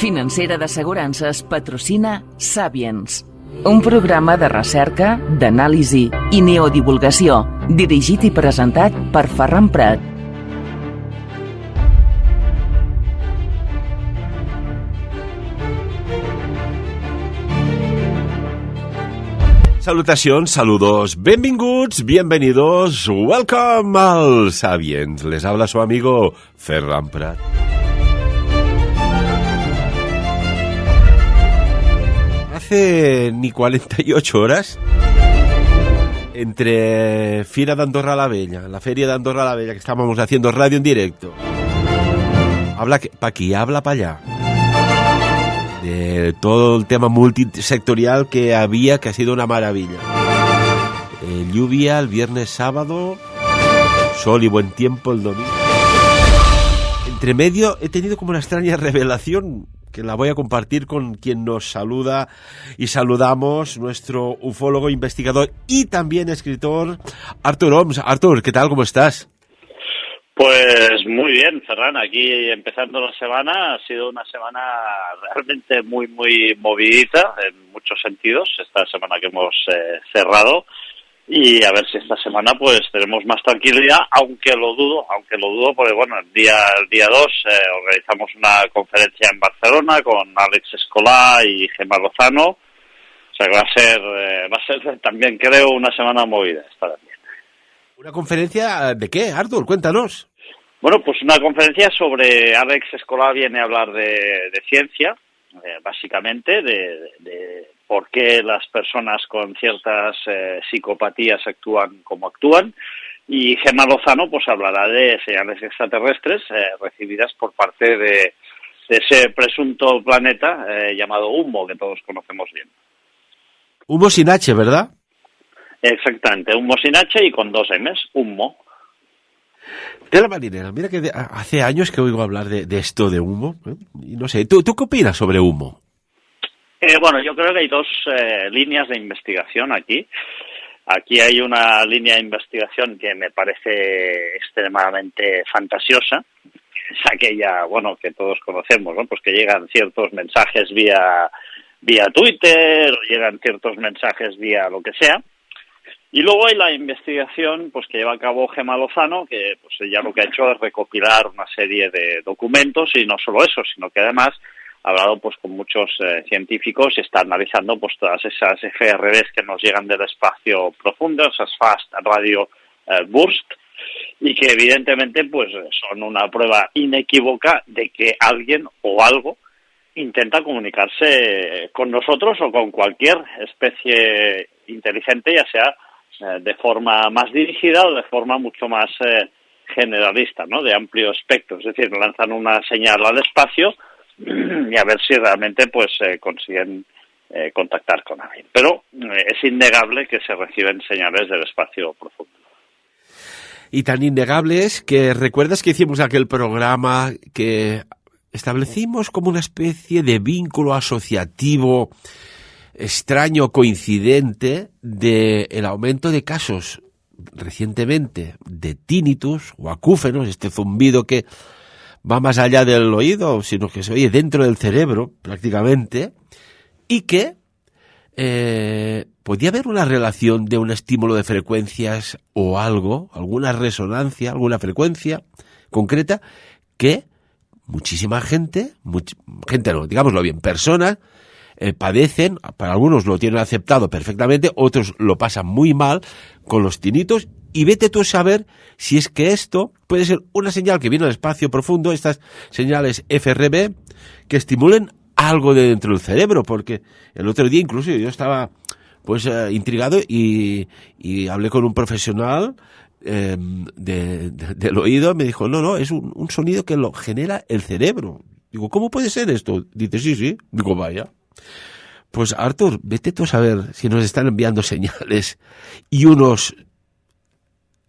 financera d'assegurances patrocina Sapiens, un programa de recerca, d'anàlisi i neodivulgació, dirigit i presentat per Ferran Prat. Salutacions, saludos, benvinguts, bienvenidos, welcome al Sapiens. Les habla su amigo Ferran Prat. Hace ni 48 horas, entre Fira d'Andorra la Vella, la Feria de Andorra la Vella, que estábamos haciendo radio en directo, habla pa' aquí, habla pa' allá, de todo el tema multisectorial que había, que ha sido una maravilla. Lluvia el viernes, sábado, sol y buen tiempo el domingo. Entre medio he tenido como una extraña revelación que la voy a compartir con quien nos saluda y saludamos, nuestro ufólogo, investigador y también escritor, Artur Oms. Artur, ¿qué tal? ¿Cómo estás? Pues muy bien, Ferran. Aquí empezando la semana, ha sido una semana realmente muy movidita en muchos sentidos, esta semana que hemos cerrado, y a ver si esta semana pues tenemos más tranquilidad, aunque lo dudo, porque bueno, el día 2 organizamos una conferencia en Barcelona con Alex Escolà y Gemma Lozano, o sea que va a ser también, creo, una semana movida esta también. ¿Una conferencia de qué, Artur? Cuéntanos. Bueno, pues una conferencia sobre Alex Escolà viene a hablar de ciencia, básicamente, de por qué las personas con ciertas psicopatías actúan como actúan, y Gemma Lozano pues hablará de señales extraterrestres recibidas por parte de ese presunto planeta llamado Humo, que todos conocemos bien. Humo sin H, ¿verdad? Exactamente, Humo sin H y con 2 M's, Humo. De la marinera, mira que hace años que oigo hablar de esto de humo, y no sé, ¿tú qué opinas sobre humo? Bueno, yo creo que hay dos líneas de investigación aquí. Aquí hay una línea de investigación que me parece extremadamente fantasiosa, es aquella, bueno, que todos conocemos, ¿no? Pues que llegan ciertos mensajes vía Twitter, llegan ciertos mensajes vía lo que sea. Y luego hay la investigación pues que lleva a cabo Gemma Lozano, que pues ella lo que ha hecho es recopilar una serie de documentos, y no solo eso, sino que además ha hablado pues con muchos científicos y está analizando pues todas esas FRBs que nos llegan del espacio profundo, esas Fast Radio Burst, y que evidentemente pues son una prueba inequívoca de que alguien o algo intenta comunicarse con nosotros o con cualquier especie inteligente, ya sea de forma más dirigida o de forma mucho más generalista, ¿no? De amplio espectro, es decir, lanzan una señal al espacio y a ver si realmente pues consiguen contactar con alguien. Pero es innegable que se reciben señales del espacio profundo. Y tan innegable es que recuerdas que hicimos aquel programa que establecimos como una especie de vínculo asociativo extraño, coincidente, de el aumento de casos recientemente de tinnitus o acúfenos, este zumbido que va más allá del oído, sino que se oye dentro del cerebro prácticamente, y que podía haber una relación de un estímulo de frecuencias o algo, alguna resonancia, alguna frecuencia concreta que muchísima gente no, digámoslo bien, personas padecen, para algunos lo tienen aceptado perfectamente, otros lo pasan muy mal con los tinitos, y vete tú a saber si es que esto puede ser una señal que viene del espacio profundo, estas señales FRB, que estimulen algo de dentro del cerebro, porque el otro día incluso yo estaba pues intrigado y hablé con un profesional del oído, me dijo, no, es un sonido que lo genera el cerebro. Digo, ¿cómo puede ser esto? Dice, sí. Digo, vaya. Pues Artur, vete tú a saber si nos están enviando señales y unos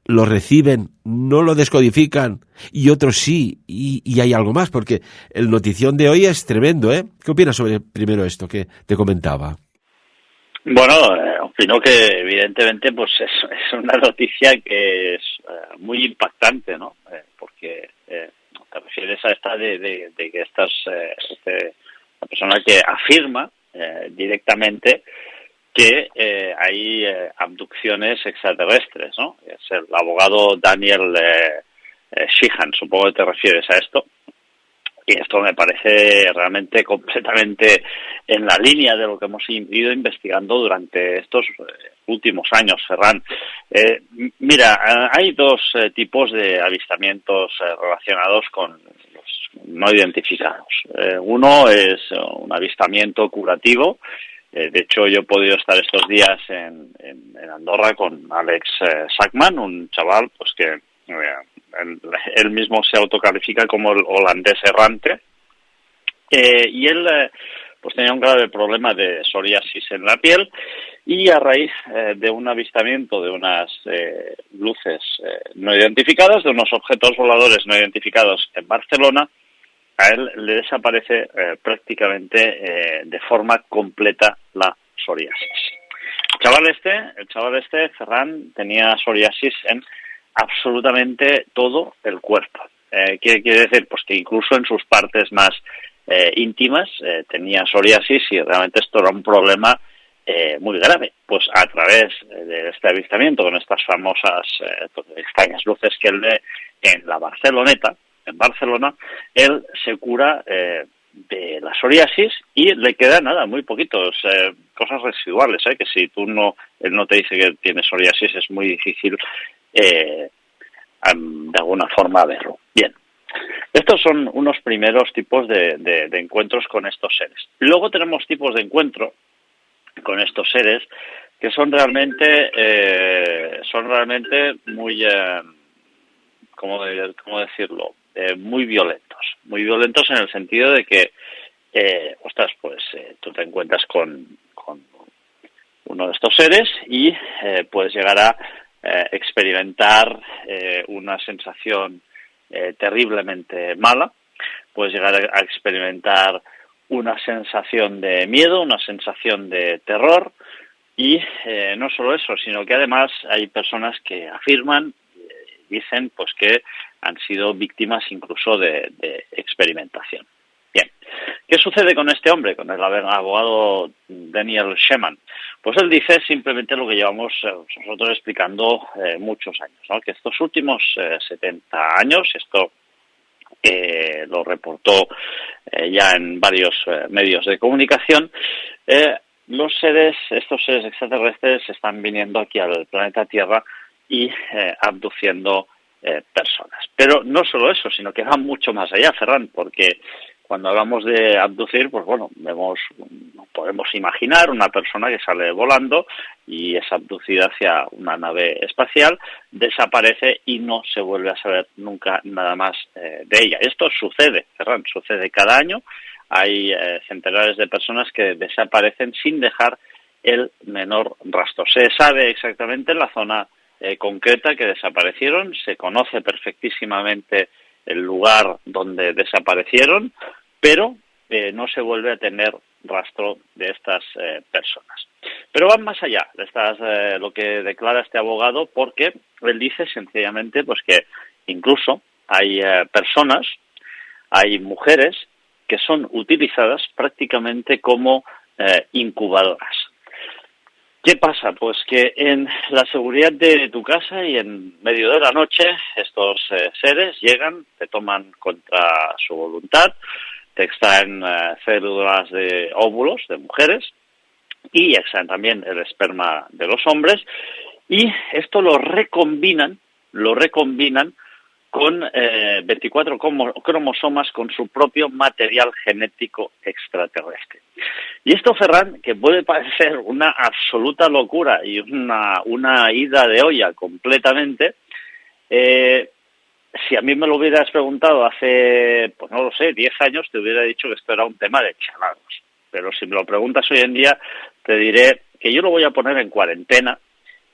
lo reciben, no lo descodifican, y otros sí, y hay algo más, porque el notición de hoy es tremendo, ¿eh? ¿Qué opinas sobre primero esto que te comentaba? Bueno, opino que evidentemente pues es una noticia que es muy impactante, ¿no? Porque te refieres a esta de que este persona que afirma directamente que hay abducciones extraterrestres, ¿no? Es el abogado Daniel Sheehan, supongo que te refieres a esto. Y esto me parece realmente completamente en la línea de lo que hemos ido investigando durante estos últimos años, Ferran. Mira, hay dos tipos de avistamientos relacionados con los no identificados. Uno es un avistamiento curativo. De hecho, yo he podido estar estos días en Andorra con Alex Sackman, un chaval pues que él mismo se autocalifica como el holandés errante, y él pues tenía un grave problema de psoriasis en la piel, y a raíz de un avistamiento de unas luces no identificadas, de unos objetos voladores no identificados en Barcelona, a él le desaparece prácticamente de forma completa la psoriasis. El chaval este, Ferran, tenía psoriasis en absolutamente todo el cuerpo. ¿Qué quiere decir? Pues que incluso en sus partes más íntimas tenía psoriasis, y realmente esto era un problema muy grave. Pues a través de este avistamiento con estas famosas extrañas luces que él ve en la Barceloneta, en Barcelona, él se cura de la psoriasis y le queda nada, muy poquitos, cosas residuales, que si él no te dice que tiene psoriasis, es muy difícil de alguna forma verlo. Bien, estos son unos primeros tipos de encuentros con estos seres. Luego tenemos tipos de encuentro con estos seres que son realmente muy, ¿cómo decirlo? Muy violentos en el sentido de que, tú te encuentras con uno de estos seres y puedes llegar a experimentar una sensación terriblemente mala, puedes llegar a experimentar una sensación de miedo, una sensación de terror, y no solo eso, sino que además hay personas que afirman, dicen pues que han sido víctimas incluso de experimentación. Bien, ¿qué sucede con este hombre, con el abogado Daniel Sheehan? Pues él dice simplemente lo que llevamos nosotros explicando muchos años, ¿no? Que estos últimos 70 años, esto lo reportó ya en varios medios de comunicación, estos seres extraterrestres están viniendo aquí al planeta Tierra y abduciendo personas. Pero no solo eso, sino que van mucho más allá, Ferran, porque cuando hablamos de abducir, pues bueno, podemos imaginar una persona que sale volando y es abducida hacia una nave espacial, desaparece y no se vuelve a saber nunca nada más de ella. Esto sucede, Ferran, sucede cada año. Hay centenares de personas que desaparecen sin dejar el menor rastro. Se sabe exactamente la zona concreta que desaparecieron, se conoce perfectísimamente el lugar donde desaparecieron, pero no se vuelve a tener rastro de estas personas. Pero van más allá de lo que declara este abogado, porque él dice sencillamente pues que incluso hay personas, hay mujeres que son utilizadas prácticamente como incubadoras. ¿Qué pasa? Pues que en la seguridad de tu casa y en medio de la noche estos seres llegan, te toman contra su voluntad, te extraen células de óvulos de mujeres y extraen también el esperma de los hombres, y esto lo recombinan con 24 cromosomas con su propio material genético extraterrestre. Y esto, Ferran, que puede parecer una absoluta locura y una ida de olla completamente, si a mí me lo hubieras preguntado hace, pues no lo sé, 10 años, te hubiera dicho que esto era un tema de chalados. Pero si me lo preguntas hoy en día, te diré que yo lo voy a poner en cuarentena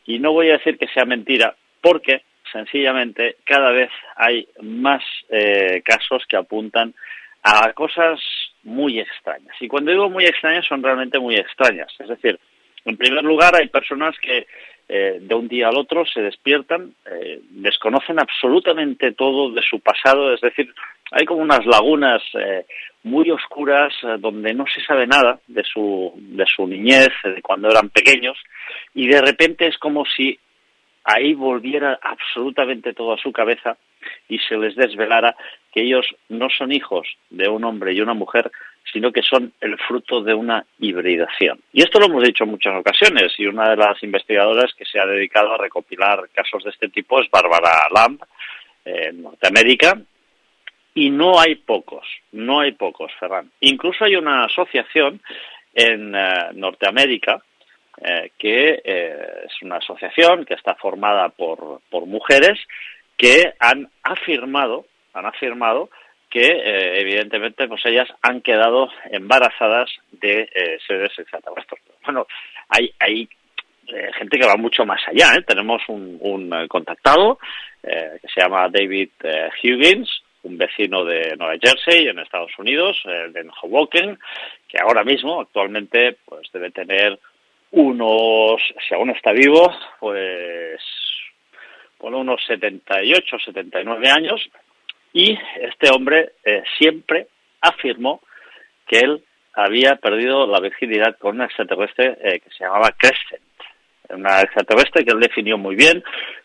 y no voy a decir que sea mentira, porque sencillamente cada vez hay más casos que apuntan a cosas muy extrañas. Y cuando digo muy extrañas, son realmente muy extrañas. Es decir, en primer lugar, hay personas que de un día al otro se despiertan, desconocen absolutamente todo de su pasado, es decir, hay como unas lagunas muy oscuras, donde no se sabe nada de su niñez, de cuando eran pequeños, y de repente es como si ahí volviera absolutamente todo a su cabeza y se les desvelara que ellos no son hijos de un hombre y una mujer, sino que son el fruto de una hibridación. Y esto lo hemos dicho en muchas ocasiones, y una de las investigadoras que se ha dedicado a recopilar casos de este tipo es Barbara Lamb, en Norteamérica, y no hay pocos, Ferran. Incluso hay una asociación en Norteamérica que es una asociación que está formada por mujeres que han afirmado que evidentemente pues ellas han quedado embarazadas de seres extraterrestres. Bueno, hay gente que va mucho más allá, ¿eh? Tenemos un contactado que se llama David Huggins, un vecino de Nueva Jersey en Estados Unidos, de Hoboken, que ahora mismo, actualmente, pues debe tener unos, si aún está vivo, pues por unos 78, 79 años, y este hombre siempre afirmó que él había perdido la virginidad con una extraterrestre que se llamaba Crescent, una extraterrestre que él definió muy bien,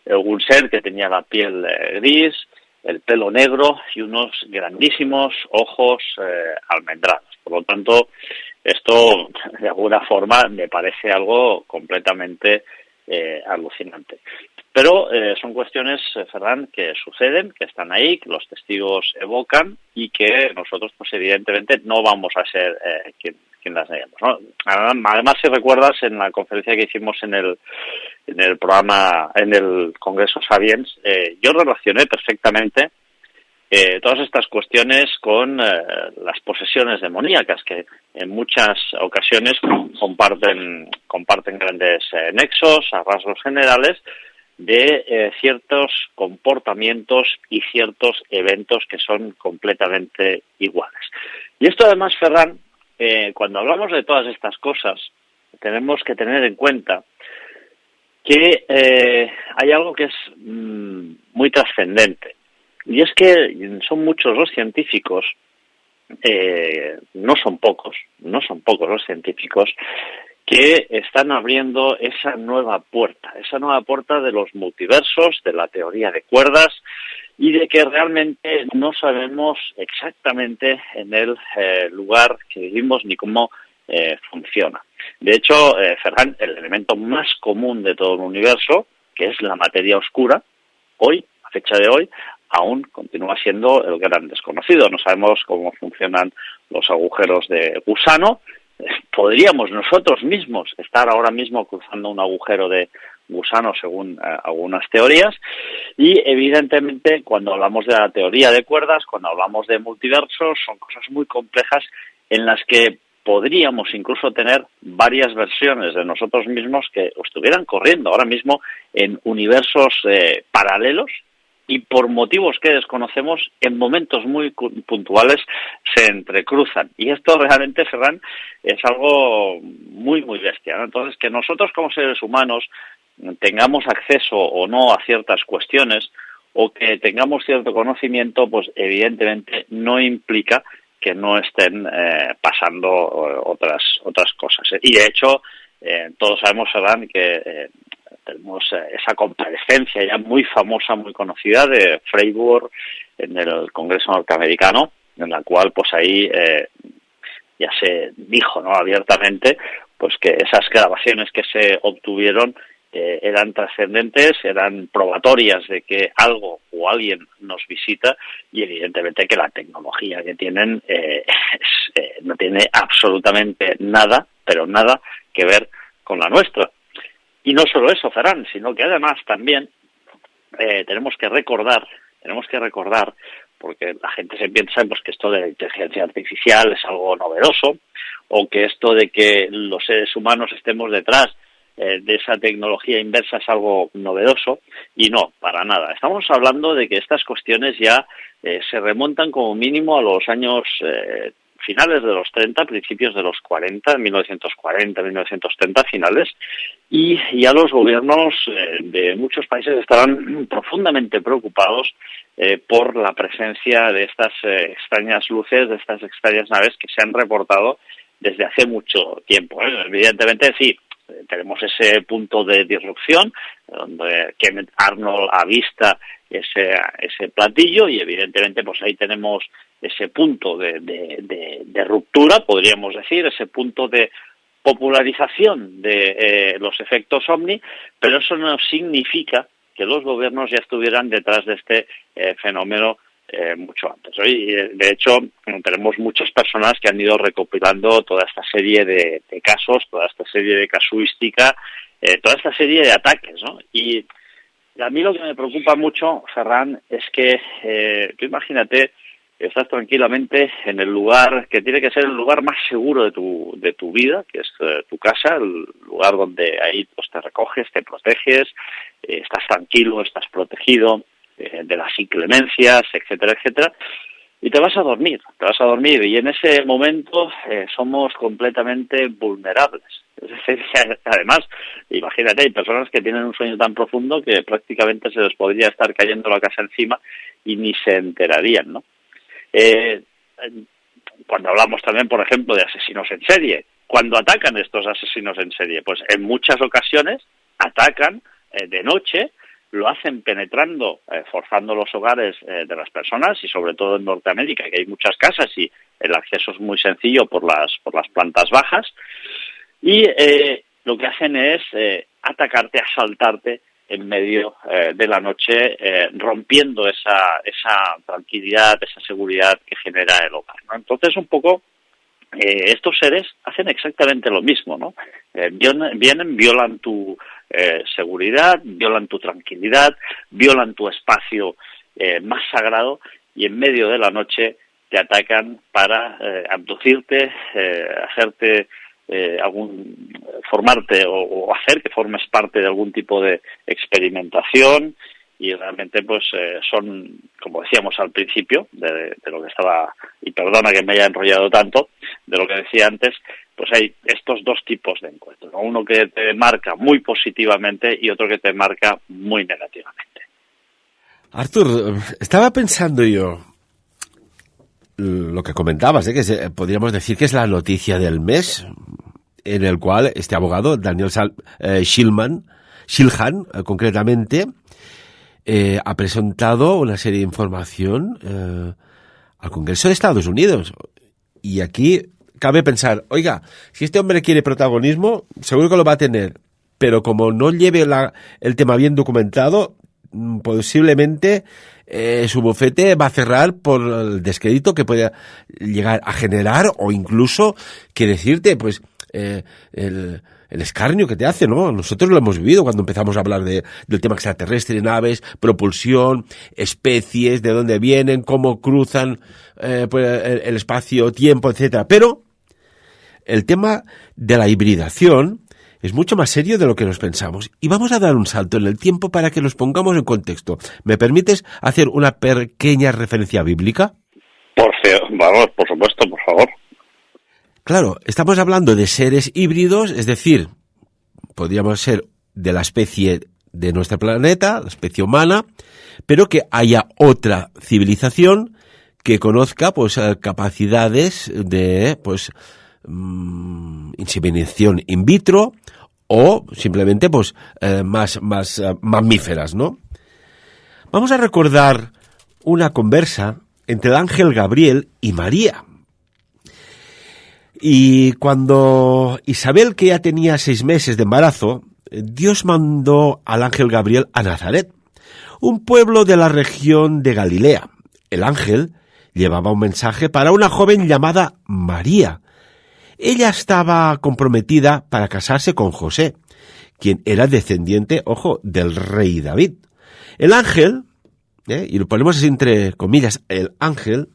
un ser que tenía la piel gris, el pelo negro y unos grandísimos ojos almendrados. Por lo tanto, esto de alguna forma me parece algo completamente alucinante. Pero son cuestiones, Ferran, que suceden, que están ahí, que los testigos evocan y que nosotros, pues evidentemente, no vamos a ser quien las neguemos, ¿no? Además, si recuerdas, en la conferencia que hicimos en el programa, en el Congreso Sapiens, yo relacioné perfectamente todas estas cuestiones con las posesiones demoníacas, que en muchas ocasiones comparten grandes nexos, a rasgos generales, de ciertos comportamientos y ciertos eventos que son completamente iguales. Y esto además, Ferran, cuando hablamos de todas estas cosas, tenemos que tener en cuenta que hay algo que es muy trascendente. Y es que son muchos los científicos, no son pocos los científicos, que están abriendo esa nueva puerta de los multiversos, de la teoría de cuerdas, y de que realmente no sabemos exactamente en el lugar que vivimos ni cómo funciona. De hecho, Ferran, el elemento más común de todo el universo, que es la materia oscura, hoy, a fecha de hoy, aún continúa siendo el gran desconocido. No sabemos cómo funcionan los agujeros de gusano. Podríamos nosotros mismos estar ahora mismo cruzando un agujero de gusano según algunas teorías, y evidentemente cuando hablamos de la teoría de cuerdas, cuando hablamos de multiversos, son cosas muy complejas en las que podríamos incluso tener varias versiones de nosotros mismos que estuvieran corriendo ahora mismo en universos paralelos, y por motivos que desconocemos, en momentos muy puntuales se entrecruzan. Y esto realmente, Ferran, es algo muy, muy bestia, ¿no? Entonces, que nosotros como seres humanos tengamos acceso o no a ciertas cuestiones, o que tengamos cierto conocimiento, pues evidentemente no implica que no estén pasando otras cosas. Y de hecho, todos sabemos, Ferran, que tenemos esa comparecencia ya muy famosa, muy conocida de Freiburg en el Congreso norteamericano, en la cual pues ahí ya se dijo, ¿no?, abiertamente, pues que esas grabaciones que se obtuvieron eran trascendentes, eran probatorias de que algo o alguien nos visita, y evidentemente que la tecnología que tienen no tiene absolutamente nada, pero nada que ver con la nuestra. Y no solo eso, Ferran, sino que además también tenemos que recordar, porque la gente se piensa pues que esto de la inteligencia artificial es algo novedoso, o que esto de que los seres humanos estemos detrás de esa tecnología inversa es algo novedoso, y no, para nada. Estamos hablando de que estas cuestiones ya se remontan como mínimo a los años finales de los 30, principios de los 40, 1940, 1930 finales, y ya los gobiernos de muchos países estaban profundamente preocupados por la presencia de estas extrañas luces, de estas extrañas naves que se han reportado desde hace mucho tiempo. Evidentemente, sí, tenemos ese punto de disrupción donde Kenneth Arnold avista ese platillo y evidentemente pues ahí tenemos ese punto de ruptura, podríamos decir, ese punto de popularización de los efectos OVNI, pero eso no significa que los gobiernos ya estuvieran detrás de este fenómeno mucho antes. Y de hecho tenemos muchas personas que han ido recopilando toda esta serie de casos, toda esta serie de casuística, toda esta serie de ataques, ¿no? Y a mí lo que me preocupa mucho, Ferran, es que tú imagínate, estás tranquilamente en el lugar que tiene que ser el lugar más seguro de tu vida, que es tu casa, el lugar donde ahí pues te recoges, te proteges, estás tranquilo, estás protegido de las inclemencias, etcétera, etcétera, y te vas a dormir, y en ese momento somos completamente vulnerables. Es decir, además, imagínate, hay personas que tienen un sueño tan profundo que prácticamente se les podría estar cayendo la casa encima y ni se enterarían, ¿no? Cuando hablamos también, por ejemplo, de asesinos en serie, cuando atacan estos asesinos en serie, pues en muchas ocasiones atacan de noche, lo hacen penetrando, forzando los hogares de las personas y sobre todo en Norteamérica, que hay muchas casas y el acceso es muy sencillo por las plantas bajas, y lo que hacen es atacarte, asaltarte en medio de la noche, rompiendo esa tranquilidad, esa seguridad que genera el hogar, ¿no? Entonces, un poco, estos seres hacen exactamente lo mismo, ¿no? Vienen, violan tu seguridad, violan tu tranquilidad, violan tu espacio más sagrado y en medio de la noche te atacan para abducirte, hacerte formarte o hacer que formes parte de algún tipo de experimentación y realmente pues son, como decíamos al principio de lo que estaba, y perdona que me haya enrollado tanto, de lo que decía antes, pues hay estos dos tipos de encuentros, ¿no? Uno que te marca muy positivamente y otro que te marca muy negativamente. Artur, estaba pensando yo lo que comentabas, que podríamos decir que es la noticia del mes, en el cual este abogado, Daniel Shilhan, concretamente, ha presentado una serie de información al Congreso de Estados Unidos. Y aquí cabe pensar, oiga, si este hombre quiere protagonismo, seguro que lo va a tener, pero como no lleve el tema bien documentado, posiblemente su bufete va a cerrar por el descrédito que pueda llegar a generar, o incluso, que decirte, pues, el escarnio que te hace, ¿no? Nosotros lo hemos vivido cuando empezamos a hablar del tema extraterrestre, naves, propulsión, especies, de dónde vienen, cómo cruzan pues, el espacio-tiempo, etcétera. Pero el tema de la hibridación es mucho más serio de lo que nos pensamos. Y vamos a dar un salto en el tiempo para que nos pongamos en contexto. ¿Me permites hacer una pequeña referencia bíblica? Vamos, por supuesto, por favor. Claro, estamos hablando de seres híbridos, es decir, podríamos ser de la especie de nuestro planeta, la especie humana, pero que haya otra civilización que conozca pues capacidades de pues inseminación in vitro o simplemente pues más mamíferas, ¿no? Vamos a recordar una conversa entre el ángel Gabriel y María. Y cuando Isabel, que ya tenía 6 meses de embarazo, Dios mandó al ángel Gabriel a Nazaret, un pueblo de la región de Galilea. El ángel llevaba un mensaje para una joven llamada María. Ella estaba comprometida para casarse con José, quien era descendiente, ojo, del rey David. El ángel, y lo ponemos así entre comillas, el ángel,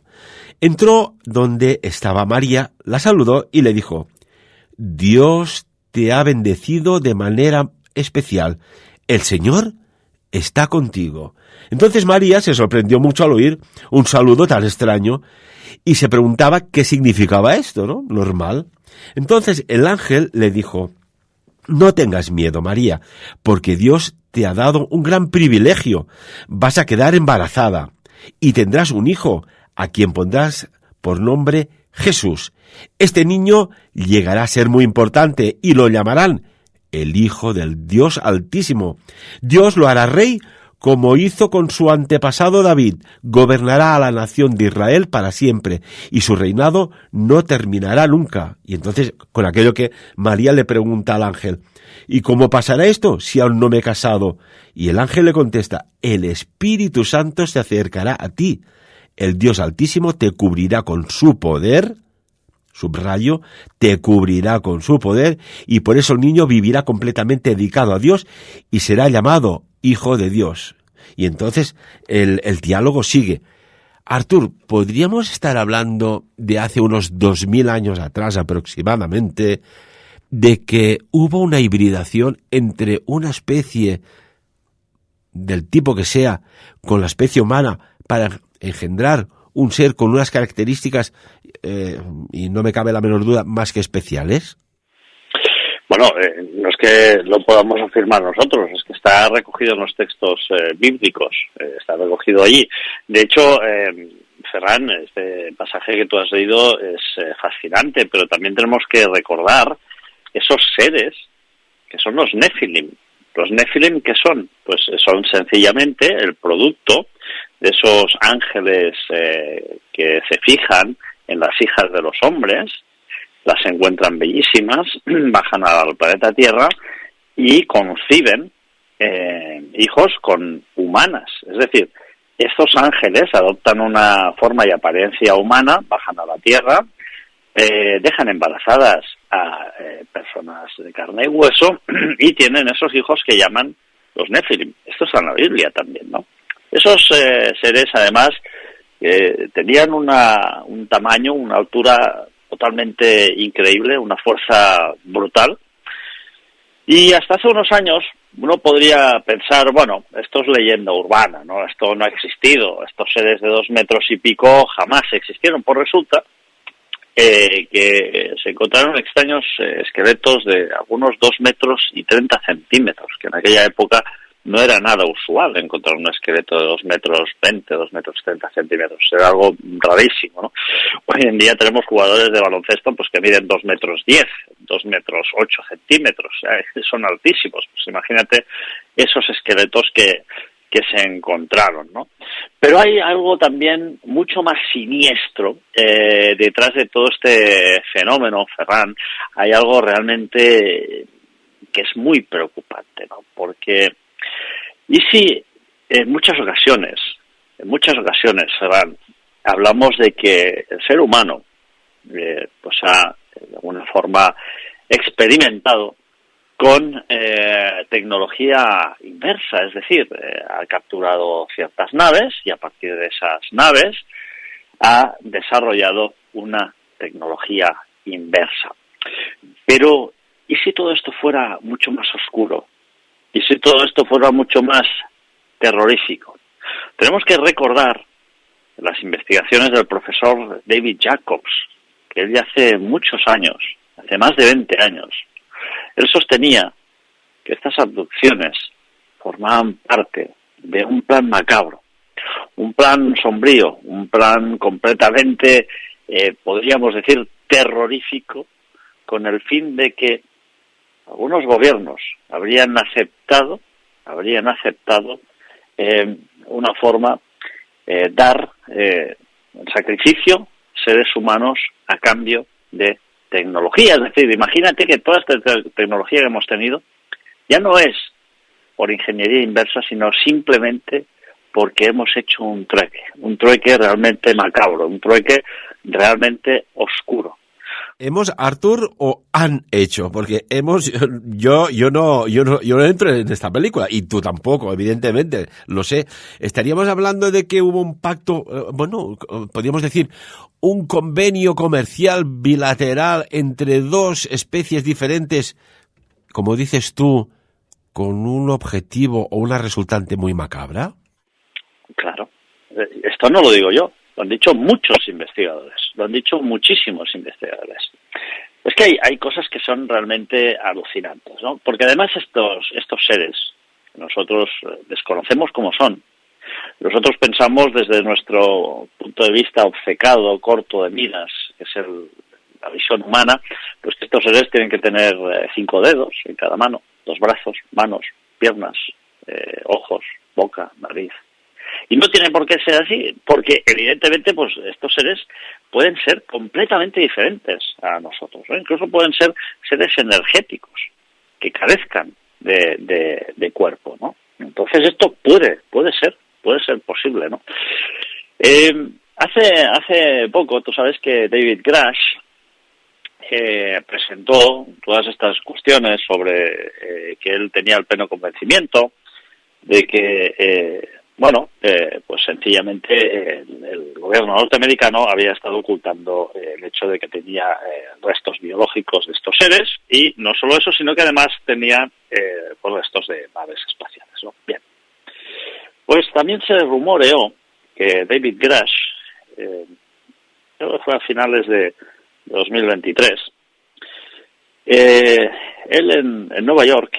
entró donde estaba María, la saludó y le dijo: Dios te ha bendecido de manera especial. El Señor está contigo. Entonces María se sorprendió mucho al oír un saludo tan extraño y se preguntaba qué significaba esto, ¿no? Normal. Entonces el ángel le dijo: no tengas miedo, María, porque Dios te ha dado un gran privilegio. Vas a quedar embarazada y tendrás un hijo, a quien pondrás por nombre Jesús. Este niño llegará a ser muy importante y lo llamarán el Hijo del Dios Altísimo. Dios lo hará rey, como hizo con su antepasado David. Gobernará a la nación de Israel para siempre, y su reinado no terminará nunca. Y entonces, con aquello que María le pregunta al ángel: ¿y cómo pasará esto si aún no me he casado? Y el ángel le contesta: el Espíritu Santo se acercará a ti. El Dios Altísimo te cubrirá con su poder, subrayo, te cubrirá con su poder, y por eso el niño vivirá completamente dedicado a Dios y será llamado Hijo de Dios. Y entonces el diálogo sigue. Artur, ¿podríamos estar hablando de hace unos 2000 años atrás aproximadamente, de que hubo una hibridación entre una especie del tipo que sea con la especie humana para engendrar un ser con unas características, y no me cabe la menor duda, más que especiales? Bueno, no es que lo podamos afirmar nosotros, es que está recogido en los textos bíblicos, está recogido allí. De hecho, Ferran, este pasaje que tú has leído es fascinante, pero también tenemos que recordar esos seres que son los Nefilim. ¿Los Nefilim qué son? Pues son sencillamente el producto de esos ángeles que se fijan en las hijas de los hombres, las encuentran bellísimas, bajan al planeta Tierra y conciben hijos con humanas. Es decir, estos ángeles adoptan una forma y apariencia humana, bajan a la Tierra, dejan embarazadas a personas de carne y hueso y tienen esos hijos que llaman los Nefilim. Esto está en la Biblia también, ¿no? Esos seres, además, tenían un tamaño, una altura totalmente increíble, una fuerza brutal. Y hasta hace unos años uno podría pensar, bueno, esto es leyenda urbana, ¿no? Esto no ha existido, estos seres de 2 metros y pico jamás existieron. Pues resulta que se encontraron extraños esqueletos de algunos 2 metros y 30 centímetros, que en aquella época no era nada usual encontrar un esqueleto de 2 metros 20, 2 metros 30 centímetros. Era algo rarísimo, ¿no? Hoy en día tenemos jugadores de baloncesto pues que miden 2 metros 10, 2 metros 8 centímetros. Son altísimos. Pues imagínate esos esqueletos que se encontraron, ¿no? Pero hay algo también mucho más siniestro detrás de todo este fenómeno, Ferran. Hay algo realmente que es muy preocupante, ¿no? Porque y si en muchas ocasiones, Ferran, hablamos de que el ser humano pues ha de alguna forma experimentado con tecnología inversa, es decir, ha capturado ciertas naves y a partir de esas naves ha desarrollado una tecnología inversa. Pero, ¿y si todo esto fuera mucho más oscuro? ¿Y si todo esto fuera mucho más terrorífico? Tenemos que recordar las investigaciones del profesor David Jacobs, que él ya hace muchos años, hace más de 20 años, él sostenía que estas abducciones formaban parte de un plan macabro, un plan sombrío, un plan completamente, podríamos decir, terrorífico, con el fin de que algunos gobiernos habrían aceptado una forma dar sacrificio seres humanos a cambio de tecnología. Es decir, imagínate que toda esta tecnología que hemos tenido ya no es por ingeniería inversa, sino simplemente porque hemos hecho un trueque realmente macabro, un trueque realmente oscuro. ¿Hemos, Artur, o han hecho? Porque yo no entro en esta película, y tú tampoco, evidentemente, lo sé. Estaríamos hablando de que hubo un pacto, podríamos decir, un convenio comercial bilateral entre dos especies diferentes, como dices tú, con un objetivo o una resultante muy macabra? Claro. Esto no lo digo yo, lo han dicho muchos investigadores, lo han dicho muchísimos investigadores. Es que hay cosas que son realmente alucinantes, ¿no? Porque además estos seres que nosotros desconocemos cómo son. Nosotros pensamos desde nuestro punto de vista obcecado, corto de miras, que es la visión humana, pues que estos seres tienen que tener 5 dedos en cada mano, 2 brazos, manos, piernas, ojos, boca, nariz. Y no tiene por qué ser así, porque evidentemente pues estos seres pueden ser completamente diferentes a nosotros, ¿no? Incluso pueden ser seres energéticos que carezcan de cuerpo, ¿no? Entonces esto puede ser posible, ¿no? Hace poco, tú sabes que David Grush presentó todas estas cuestiones sobre que él tenía el pleno convencimiento de que pues sencillamente el gobierno norteamericano había estado ocultando el hecho de que tenía restos biológicos de estos seres, y no solo eso, sino que además tenía restos de naves espaciales, ¿no? Bien. Pues también se rumoreó que David Grush, creo que fue a finales de 2023, él en Nueva York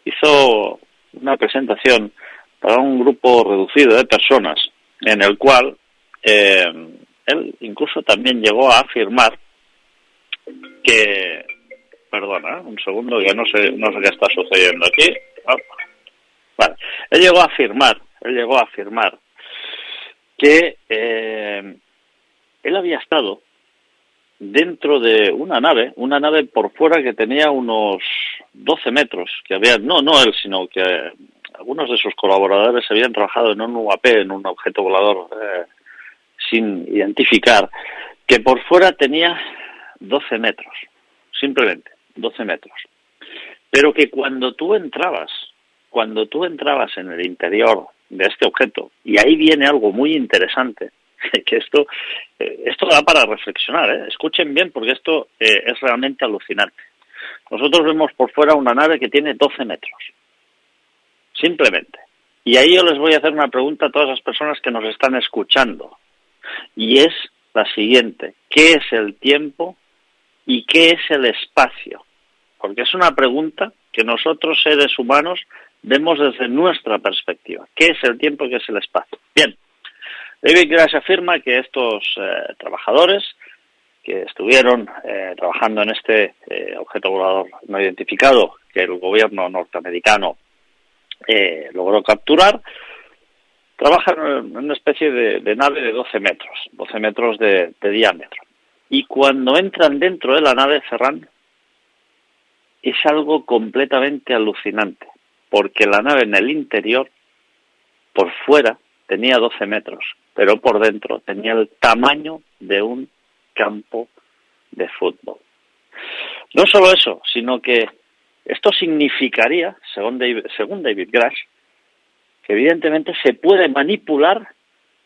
hizo una presentación para un grupo reducido de personas, en el cual él incluso también llegó a afirmar que, perdona, un segundo, ya no sé qué está sucediendo aquí. Vale, él llegó a afirmar que él había estado dentro de una nave por fuera que tenía unos 12 metros, que había, no él, sino que algunos de sus colaboradores habían trabajado en un UAP, en un objeto volador sin identificar, que por fuera tenía 12 metros, simplemente 12 metros. Pero que cuando tú entrabas en el interior de este objeto, y ahí viene algo muy interesante, que esto da para reflexionar, ¿eh? Escuchen bien, porque esto es realmente alucinante. Nosotros vemos por fuera una nave que tiene 12 metros. Simplemente. Y ahí yo les voy a hacer una pregunta a todas las personas que nos están escuchando. Y es la siguiente. ¿Qué es el tiempo y qué es el espacio? Porque es una pregunta que nosotros, seres humanos, vemos desde nuestra perspectiva. ¿Qué es el tiempo y qué es el espacio? Bien. David Grush afirma que estos trabajadores que estuvieron trabajando en este objeto volador no identificado que el gobierno norteamericano logró capturar, trabajan en una especie de nave de 12 metros de diámetro. Y cuando entran dentro de la nave, Ferran, es algo completamente alucinante, porque la nave en el interior, por fuera, tenía 12 metros, pero por dentro tenía el tamaño de un campo de fútbol. No solo eso, sino que esto significaría, según David Grush, que evidentemente se puede manipular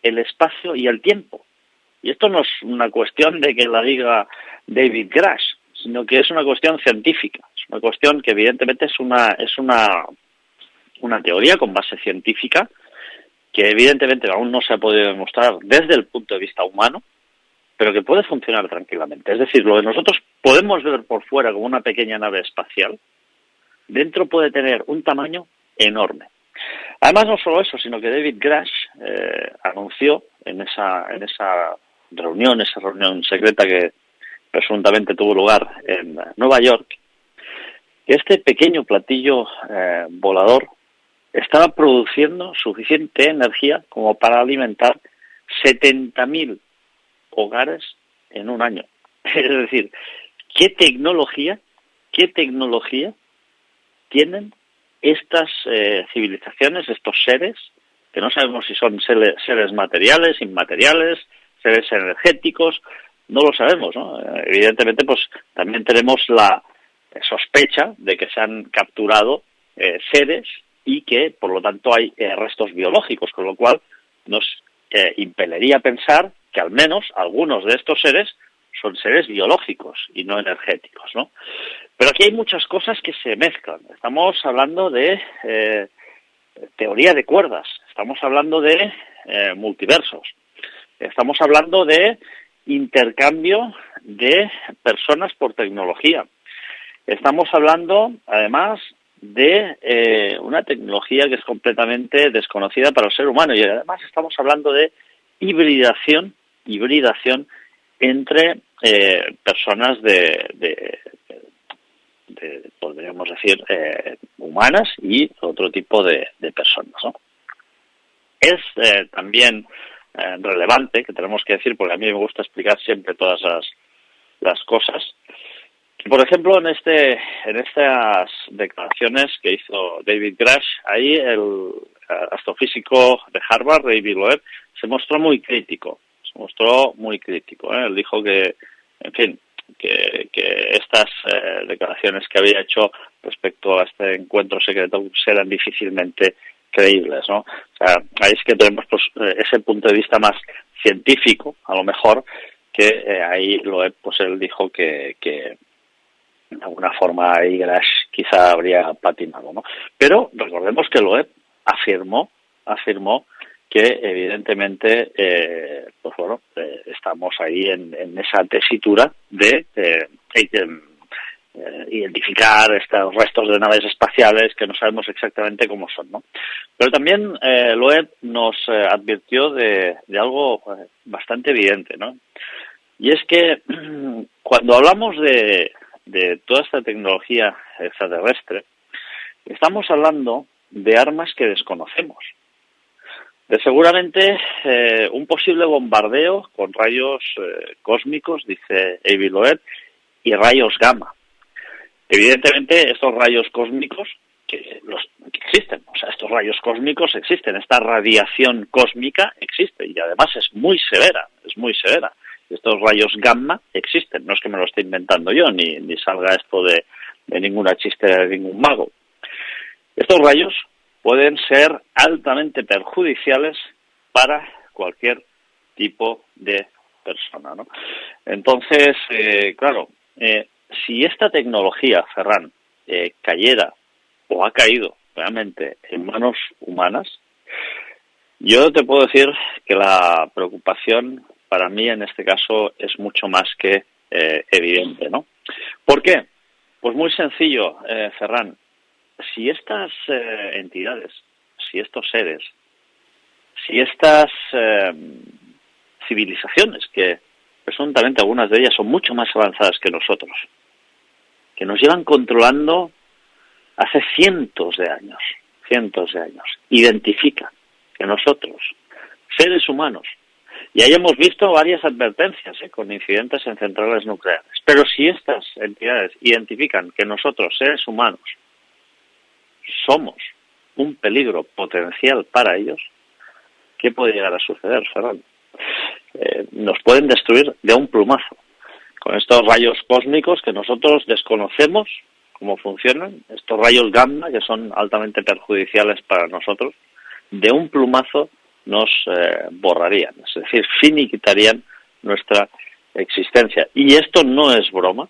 el espacio y el tiempo. Y esto no es una cuestión de que la diga David Grush, sino que es una cuestión científica. Es una cuestión que evidentemente es una teoría con base científica que evidentemente aún no se ha podido demostrar desde el punto de vista humano, pero que puede funcionar tranquilamente. Es decir, lo que nosotros podemos ver por fuera como una pequeña nave espacial, dentro puede tener un tamaño enorme. Además, no solo eso, sino que David Grush anunció en esa reunión secreta que presuntamente tuvo lugar en Nueva York, que este pequeño platillo volador estaba produciendo suficiente energía como para alimentar 70.000 hogares en un año. Es decir, ¿qué tecnología tienen estas civilizaciones, estos seres, que no sabemos si son seres materiales, inmateriales, seres energéticos, no lo sabemos, ¿no? Evidentemente, pues también tenemos la sospecha de que se han capturado seres y que, por lo tanto, hay restos biológicos, con lo cual nos impelería a pensar que al menos algunos de estos seres son seres biológicos y no energéticos, ¿no? Pero aquí hay muchas cosas que se mezclan. Estamos hablando de teoría de cuerdas, estamos hablando de multiversos, estamos hablando de intercambio de personas por tecnología. Estamos hablando, además, de una tecnología que es completamente desconocida para el ser humano, y además estamos hablando de hibridación entre personas podríamos decir, humanas y otro tipo de personas, ¿no? Es también relevante, que tenemos que decir, porque a mí me gusta explicar siempre todas las cosas, que, por ejemplo, en estas declaraciones que hizo David Grush, ahí el astrofísico de Harvard, David Loeb, se mostró muy crítico. Él dijo que, en fin, que estas declaraciones que había hecho respecto a este encuentro secreto eran difícilmente creíbles, ¿no? O sea, ahí es que tenemos pues ese punto de vista más científico, a lo mejor, que ahí Loeb, pues él dijo que de alguna forma ahí Grush quizá habría patinado, ¿no? Pero recordemos que Loeb afirmó que evidentemente pues bueno, estamos ahí en esa tesitura de identificar estos restos de naves espaciales que no sabemos exactamente cómo son, ¿no? Pero también Loeb nos advirtió de algo bastante evidente, ¿no? Y es que cuando hablamos de toda esta tecnología extraterrestre, estamos hablando de armas que desconocemos. Seguramente un posible bombardeo con rayos cósmicos, dice Avi Loeb, y rayos gamma. Evidentemente, estos rayos cósmicos que existen, o sea, estos rayos cósmicos existen, esta radiación cósmica existe y además es muy severa. Estos rayos gamma existen, no es que me lo esté inventando yo, ni salga esto de ninguna chiste de ningún mago. Estos rayos pueden ser altamente perjudiciales para cualquier tipo de persona, ¿no? Entonces, claro, si esta tecnología, Ferran, cayera o ha caído realmente en manos humanas, yo te puedo decir que la preocupación para mí en este caso es mucho más que evidente, ¿no? ¿Por qué? Pues muy sencillo, Ferran. Si estas entidades, si estos seres, si estas civilizaciones, que presuntamente algunas de ellas son mucho más avanzadas que nosotros, que nos llevan controlando hace cientos de años, identifican que nosotros, seres humanos, y ahí hemos visto varias advertencias con incidentes en centrales nucleares, pero si estas entidades identifican que nosotros, seres humanos, somos un peligro potencial para ellos, ¿qué puede llegar a suceder, Ferran? Nos pueden destruir de un plumazo. Con estos rayos cósmicos que nosotros desconocemos cómo funcionan, estos rayos gamma que son altamente perjudiciales para nosotros, de un plumazo nos borrarían, es decir, finiquitarían nuestra existencia. Y esto no es broma,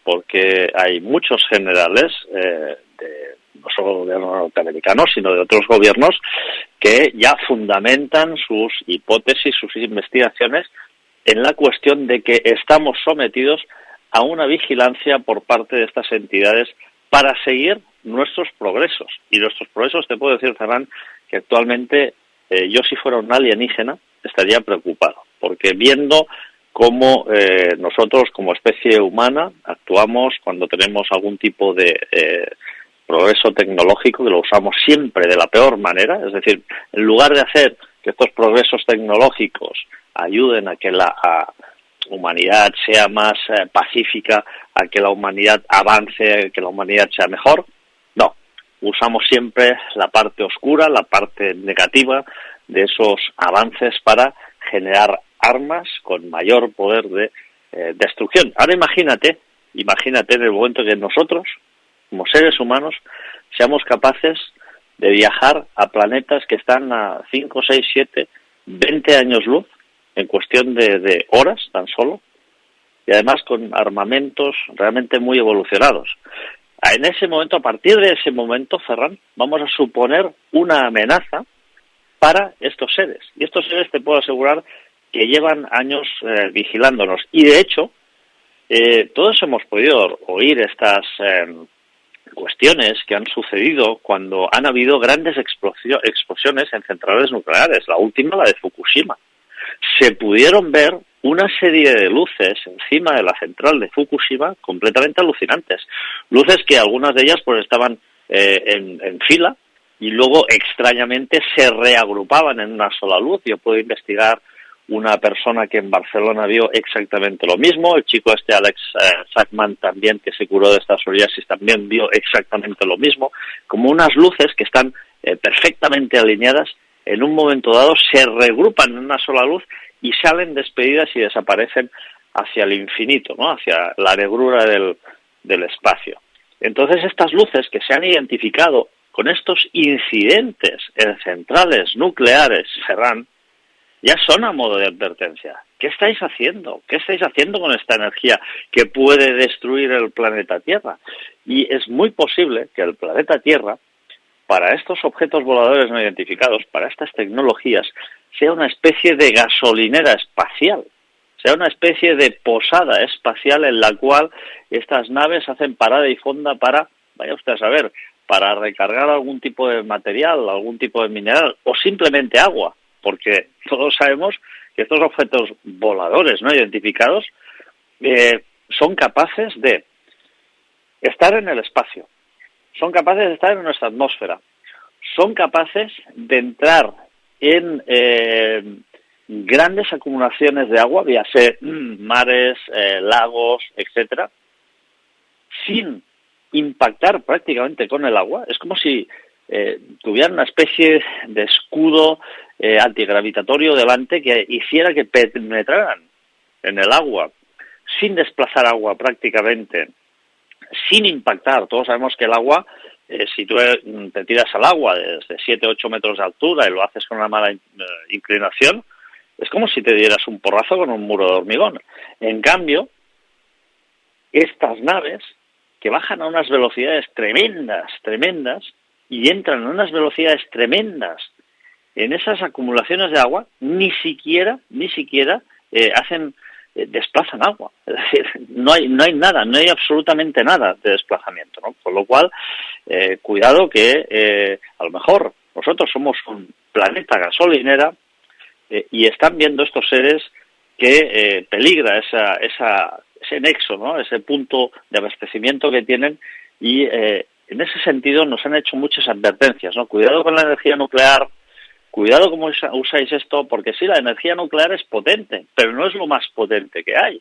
porque hay muchos generales no solo del gobierno norteamericano, sino de otros gobiernos que ya fundamentan sus hipótesis, sus investigaciones en la cuestión de que estamos sometidos a una vigilancia por parte de estas entidades para seguir nuestros progresos. Y nuestros progresos, te puedo decir, Ferran, que actualmente yo si fuera un alienígena estaría preocupado, porque viendo cómo nosotros como especie humana actuamos cuando tenemos algún tipo de progreso tecnológico, que lo usamos siempre de la peor manera, es decir, en lugar de hacer que estos progresos tecnológicos ayuden a que la humanidad sea más pacífica, a que la humanidad avance, a que la humanidad sea mejor, no, usamos siempre la parte oscura, la parte negativa de esos avances para generar armas con mayor poder de destrucción. Ahora imagínate en el momento que nosotros, como seres humanos, seamos capaces de viajar a planetas que están a 5, 6, 7, 20 años luz en cuestión de horas tan solo, y además con armamentos realmente muy evolucionados. En ese momento, a partir de ese momento, Ferran, vamos a suponer una amenaza para estos seres. Y estos seres, te puedo asegurar, que llevan años vigilándonos. Y de hecho, todos hemos podido oír estas cuestiones que han sucedido cuando han habido grandes explosiones en centrales nucleares. La última, la de Fukushima. Se pudieron ver una serie de luces encima de la central de Fukushima completamente alucinantes. Luces que algunas de ellas pues estaban en fila y luego extrañamente se reagrupaban en una sola luz. Yo puedo investigar una persona que en Barcelona vio exactamente lo mismo. El chico Alex Sackman también, que se curó de esta psoriasis, también vio exactamente lo mismo. Como unas luces que están perfectamente alineadas, en un momento dado se regrupan en una sola luz y salen despedidas y desaparecen hacia el infinito, ¿no? Hacia la negrura del espacio. Entonces estas luces que se han identificado con estos incidentes en centrales nucleares, Ferran, ya son a modo de advertencia. ¿Qué estáis haciendo? ¿Qué estáis haciendo con esta energía que puede destruir el planeta Tierra? Y es muy posible que el planeta Tierra, para estos objetos voladores no identificados, para estas tecnologías, sea una especie de gasolinera espacial, sea una especie de posada espacial en la cual estas naves hacen parada y fonda para, vaya usted a saber, para recargar algún tipo de material, algún tipo de mineral o simplemente agua, porque todos sabemos que estos objetos voladores no identificados son capaces de estar en el espacio, son capaces de estar en nuestra atmósfera, son capaces de entrar en grandes acumulaciones de agua, ya sea mares, lagos, etcétera, sin impactar prácticamente con el agua. Es como si tuvieran una especie de escudo antigravitatorio delante que hiciera que penetraran en el agua, sin desplazar agua prácticamente, sin impactar. Todos sabemos que el agua, si tú te tiras al agua desde 7-8 metros de altura y lo haces con una mala inclinación, es como si te dieras un porrazo con un muro de hormigón. En cambio, estas naves que bajan a unas velocidades tremendas, y entran a unas velocidades tremendas en esas acumulaciones de agua, ni siquiera desplazan agua. Es decir, no hay nada, no hay absolutamente nada de desplazamiento, ¿no? Con lo cual, cuidado que a lo mejor nosotros somos un planeta gasolinera y están viendo estos seres que peligra ese nexo, ¿no? Ese punto de abastecimiento que tienen y en ese sentido nos han hecho muchas advertencias, ¿no? Cuidado con la energía nuclear, cuidado cómo usáis esto, porque sí, la energía nuclear es potente, pero no es lo más potente que hay.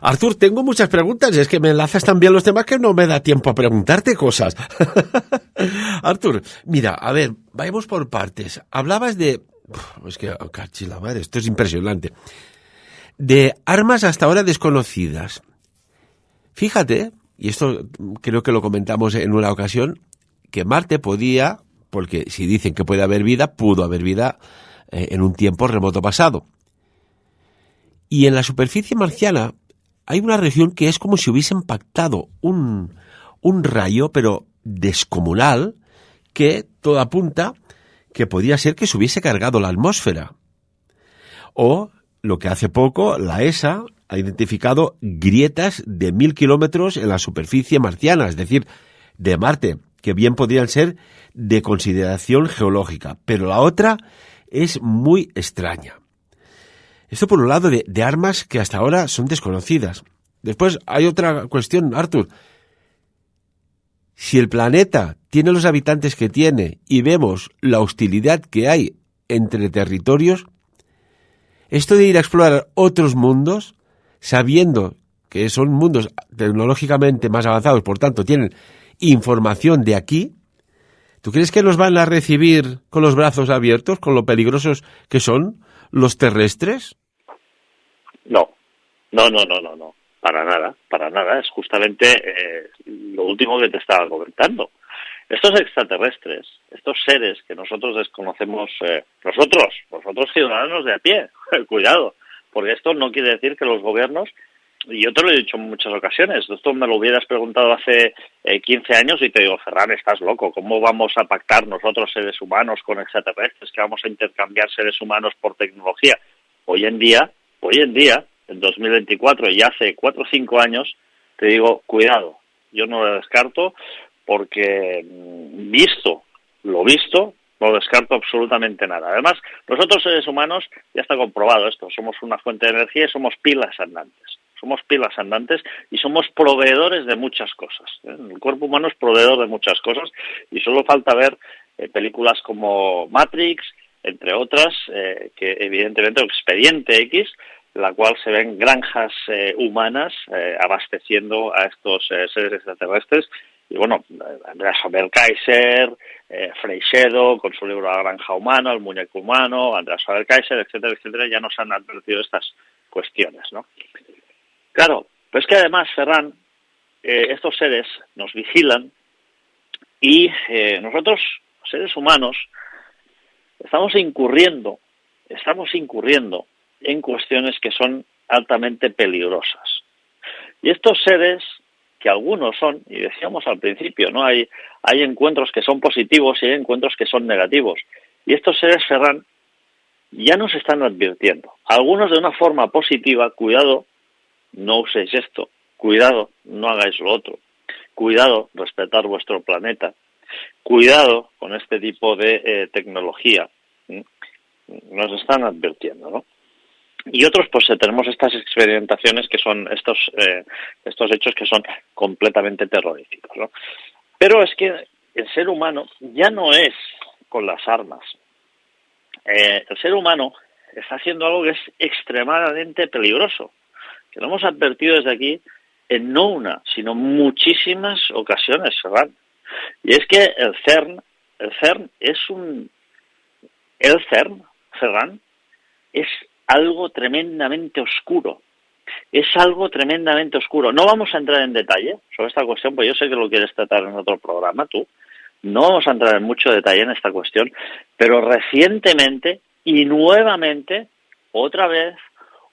Artur, tengo muchas preguntas y es que me enlazas tan bien los temas que no me da tiempo a preguntarte cosas. Artur, mira, a ver, vayamos por partes. Hablabas de... Es que, cachila madre, esto es impresionante. De armas hasta ahora desconocidas. Fíjate, y esto creo que lo comentamos en una ocasión, que Marte podía, porque si dicen que puede haber vida, pudo haber vida en un tiempo remoto pasado. Y en la superficie marciana hay una región que es como si hubiese impactado un rayo, pero descomunal, que todo apunta que podría ser que se hubiese cargado la atmósfera. O, lo que hace poco, la ESA ha identificado grietas de 1000 kilómetros en la superficie marciana, es decir, de Marte, que bien podrían ser de consideración geológica, pero la otra es muy extraña. Esto por un lado de armas que hasta ahora son desconocidas. Después hay otra cuestión, Artur. Si el planeta tiene los habitantes que tiene y vemos la hostilidad que hay entre territorios, esto de ir a explorar otros mundos, sabiendo que son mundos tecnológicamente más avanzados, por tanto tienen información de aquí, ¿tú crees que nos van a recibir con los brazos abiertos, con lo peligrosos que son los terrestres? No, para nada. Es justamente lo último que te estaba comentando. Estos extraterrestres, estos seres que nosotros desconocemos, nosotros ciudadanos de a pie, cuidado, porque esto no quiere decir que los gobiernos, y yo te lo he dicho en muchas ocasiones, esto me lo hubieras preguntado hace 15 años y te digo, Ferran, estás loco, ¿cómo vamos a pactar nosotros seres humanos con extraterrestres, que vamos a intercambiar seres humanos por tecnología? Hoy en día, en 2024 y hace 4 o 5 años, te digo, cuidado, yo no lo descarto porque visto, no descarto absolutamente nada. Además, nosotros seres humanos, ya está comprobado esto, somos una fuente de energía y somos pilas andantes. Somos pilas andantes y somos proveedores de muchas cosas. El cuerpo humano es proveedor de muchas cosas y solo falta ver películas como Matrix, entre otras, que evidentemente, Expediente X, en la cual se ven granjas humanas abasteciendo a estos seres extraterrestres. Y bueno, Andreas Faber-Kaiser, Freixedo, con su libro La granja humana, El muñeco humano, Andreas Faber-Kaiser, etcétera, etcétera, ya nos han advertido estas cuestiones, ¿no? Claro, pero es que además, Ferran, estos seres nos vigilan y nosotros, seres humanos, estamos incurriendo en cuestiones que son altamente peligrosas. Y estos seres, que algunos son, y decíamos al principio, ¿no? Hay encuentros que son positivos y hay encuentros que son negativos. Y estos seres, Ferran, ya nos están advirtiendo. Algunos de una forma positiva, cuidado, no uséis esto, cuidado, no hagáis lo otro, cuidado, respetar vuestro planeta, cuidado con este tipo de tecnología. Nos están advirtiendo, ¿no? Y otros, pues tenemos estas experimentaciones que son estos hechos que son completamente terroríficos, ¿no? Pero es que el ser humano ya no es con las armas. El ser humano está haciendo algo que es extremadamente peligroso, que lo hemos advertido desde aquí en no una, sino muchísimas ocasiones, Ferran. Y es que el CERN, Ferran, es algo tremendamente oscuro. Es algo tremendamente oscuro. No vamos a entrar en detalle sobre esta cuestión, pues yo sé que lo quieres tratar en otro programa, tú. No vamos a entrar en mucho detalle en esta cuestión, pero recientemente y nuevamente, otra vez,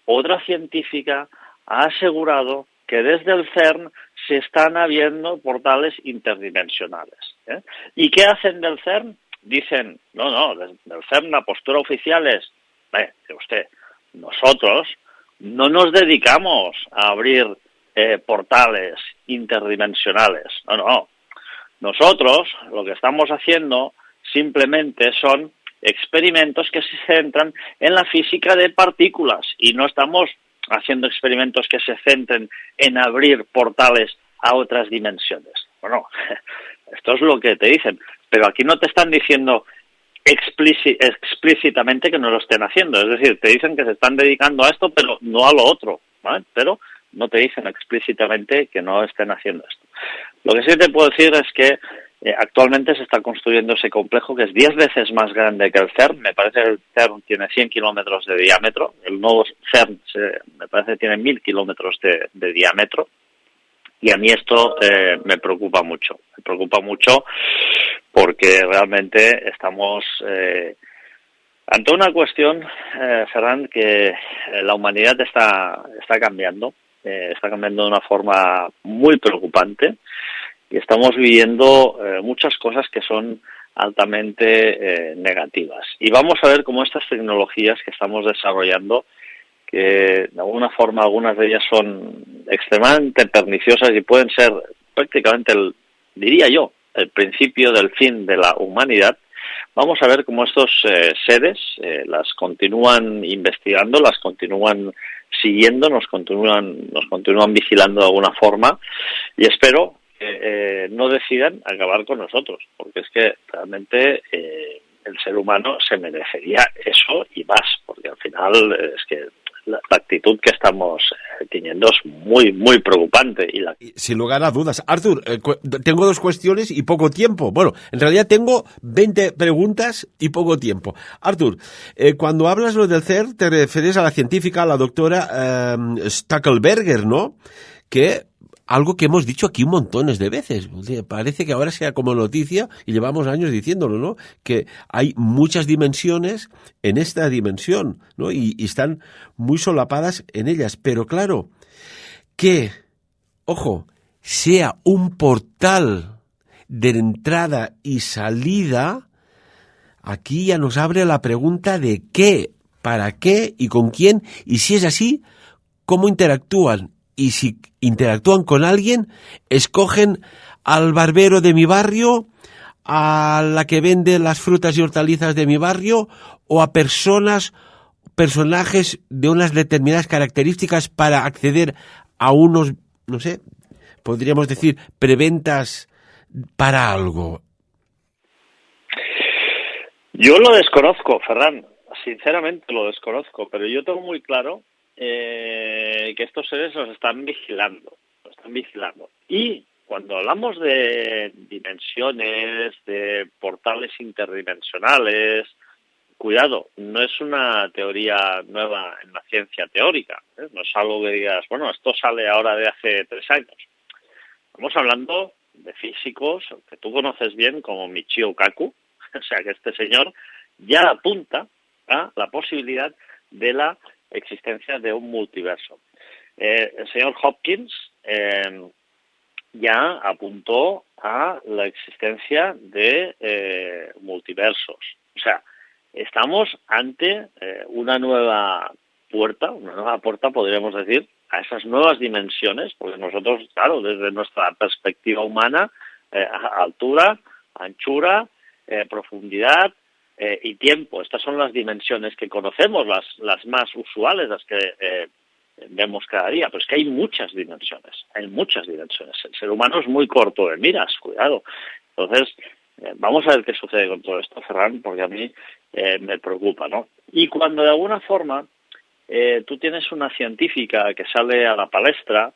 otra científica ha asegurado que desde el CERN se están habiendo portales interdimensionales. ¿Y qué hacen del CERN? Dicen, no, del CERN la postura oficial es, usted, nosotros no nos dedicamos a abrir portales interdimensionales, no. Nosotros lo que estamos haciendo simplemente son experimentos que se centran en la física de partículas y no estamos haciendo experimentos que se centren en abrir portales a otras dimensiones. Bueno, esto es lo que te dicen, pero aquí no te están diciendo explícitamente que no lo estén haciendo, es decir, te dicen que se están dedicando a esto, pero no a lo otro, ¿vale? Pero no te dicen explícitamente que no estén haciendo esto. Lo que sí te puedo decir es que actualmente se está construyendo ese complejo que es 10 veces más grande que el CERN. Me parece que el CERN tiene 100 kilómetros de diámetro. El nuevo CERN me parece que tiene 1000 kilómetros de diámetro. Y a mí esto me preocupa mucho. Me preocupa mucho porque realmente estamos ante una cuestión, Ferran, que la humanidad está cambiando. Está cambiando de una forma muy preocupante. Y estamos viviendo muchas cosas que son altamente negativas. Y vamos a ver cómo estas tecnologías que estamos desarrollando, que de alguna forma algunas de ellas son extremadamente perniciosas y pueden ser prácticamente, diría yo, el principio del fin de la humanidad, vamos a ver cómo estos seres las continúan investigando, las continúan siguiendo, nos continúan vigilando de alguna forma y espero que no decidan acabar con nosotros, porque es que realmente el ser humano se merecería eso y más, porque al final es que la actitud que estamos teniendo es muy, muy preocupante. Sin lugar a dudas. Artur, tengo 2 cuestiones y poco tiempo. Bueno, en realidad tengo 20 preguntas y poco tiempo. Artur, cuando hablas lo del CERN, te refieres a la científica, a la doctora Stackelberger, ¿no? Que algo que hemos dicho aquí montones de veces. Parece que ahora sea como noticia, y llevamos años diciéndolo, ¿no? Que hay muchas dimensiones en esta dimensión, ¿no? Y están muy solapadas en ellas. Pero claro, que, ojo, sea un portal de entrada y salida, aquí ya nos abre la pregunta de qué, para qué y con quién, y si es así, cómo interactúan. Y si interactúan con alguien, escogen al barbero de mi barrio, a la que vende las frutas y hortalizas de mi barrio, o a personajes de unas determinadas características para acceder a unos, no sé, podríamos decir, preventas para algo. Yo lo desconozco, Ferran, sinceramente lo desconozco, pero yo tengo muy claro que estos seres los están vigilando. Y cuando hablamos de dimensiones, de portales interdimensionales, cuidado, no es una teoría nueva en la ciencia teórica, ¿eh? No es algo que digas, bueno, esto sale ahora de hace 3 años. Estamos hablando de físicos que tú conoces bien como Michio Kaku, o sea que este señor ya apunta a la posibilidad de la existencia de un multiverso. El señor Hopkins ya apuntó a la existencia de multiversos. O sea, estamos ante una nueva puerta podríamos decir, a esas nuevas dimensiones, porque nosotros, claro, desde nuestra perspectiva humana, altura, anchura, profundidad y tiempo, estas son las dimensiones que conocemos, las más usuales, las que vemos cada día, pero es que hay muchas dimensiones. El ser humano es muy corto de miras, cuidado. Entonces, vamos a ver qué sucede con todo esto, Ferran, porque a mí me preocupa, ¿no? Y cuando de alguna forma tú tienes una científica que sale a la palestra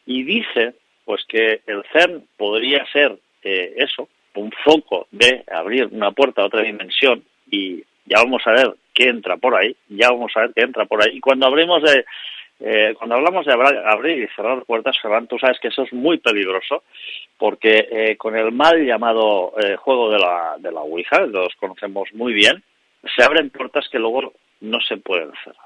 y dice pues que el CERN podría ser eso, un foco de abrir una puerta a otra dimensión, y ya vamos a ver qué entra por ahí, y cuando hablamos de abrir y cerrar puertas, Ferran, tú sabes que eso es muy peligroso, porque con el mal llamado juego de la Ouija, los conocemos muy bien, se abren puertas que luego no se pueden cerrar.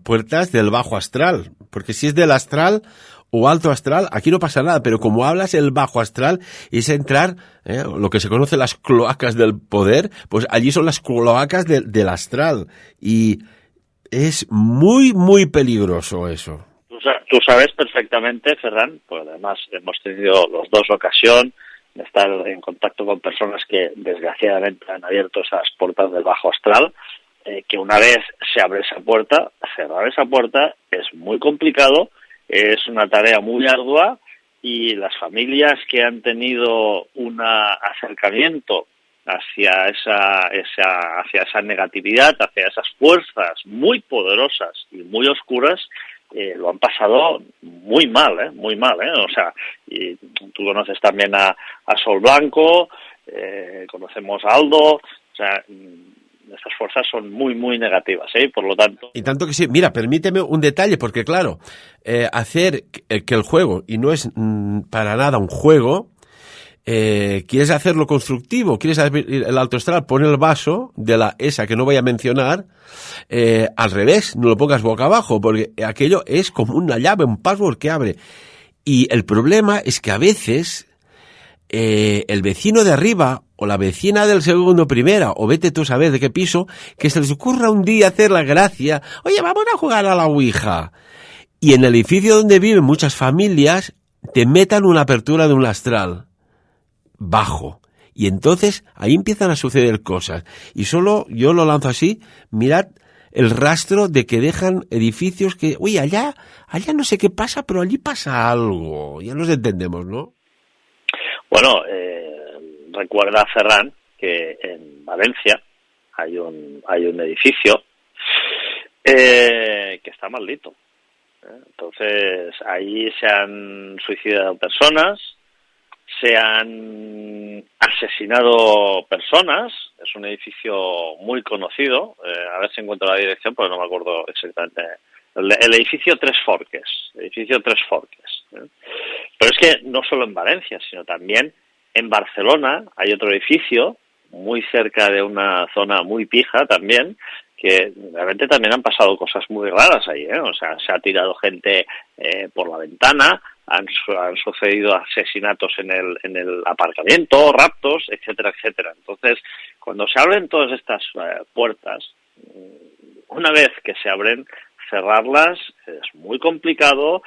Puertas del bajo astral, porque si es del astral o alto astral, aquí no pasa nada, pero como hablas el bajo astral, es entrar, lo que se conoce las cloacas del poder, pues allí son las cloacas del astral, y es muy, muy peligroso eso. Tú sabes perfectamente, Ferran, pues además hemos tenido los dos ocasión de estar en contacto con personas que desgraciadamente han abierto esas puertas del bajo astral, que una vez se abre esa puerta, cerrar esa puerta es muy complicado, es una tarea muy ardua, y las familias que han tenido un acercamiento hacia esa negatividad, hacia esas fuerzas muy poderosas y muy oscuras, lo han pasado muy mal, o sea, y tú conoces también a Sol Blanco, conocemos a Aldo, o sea, esas fuerzas son muy, muy negativas, por lo tanto... Y tanto que sí. Mira, permíteme un detalle, porque claro, hacer que el juego, y no es para nada un juego, quieres hacerlo constructivo, quieres abrir el alto astral, pon el vaso de esa que no voy a mencionar, al revés, no lo pongas boca abajo, porque aquello es como una llave, un password que abre. Y el problema es que a veces el vecino de arriba o la vecina del segundo primera, o vete tú a saber de qué piso, que se les ocurra un día hacer la gracia, oye, vamos a jugar a la Ouija, y en el edificio donde viven muchas familias te metan una apertura de un astral bajo, y entonces ahí empiezan a suceder cosas, y solo yo lo lanzo así, mirad el rastro de que dejan edificios que, uy, allá no sé qué pasa, pero allí pasa algo, ya nos entendemos, ¿no? Bueno, recuerda, Ferran, que en Valencia hay un edificio que está maldito. Entonces, ahí se han suicidado personas, se han asesinado personas. Es un edificio muy conocido. A ver si encuentro la dirección, porque no me acuerdo exactamente. El edificio Tres Forques. Pero es que no solo en Valencia, sino también en Barcelona hay otro edificio muy cerca de una zona muy pija también, que realmente también han pasado cosas muy raras ahí, ¿eh? O sea, se ha tirado gente por la ventana, han sucedido asesinatos en el aparcamiento, raptos, etcétera, etcétera. Entonces, cuando se abren todas estas puertas, una vez que se abren, cerrarlas es muy complicado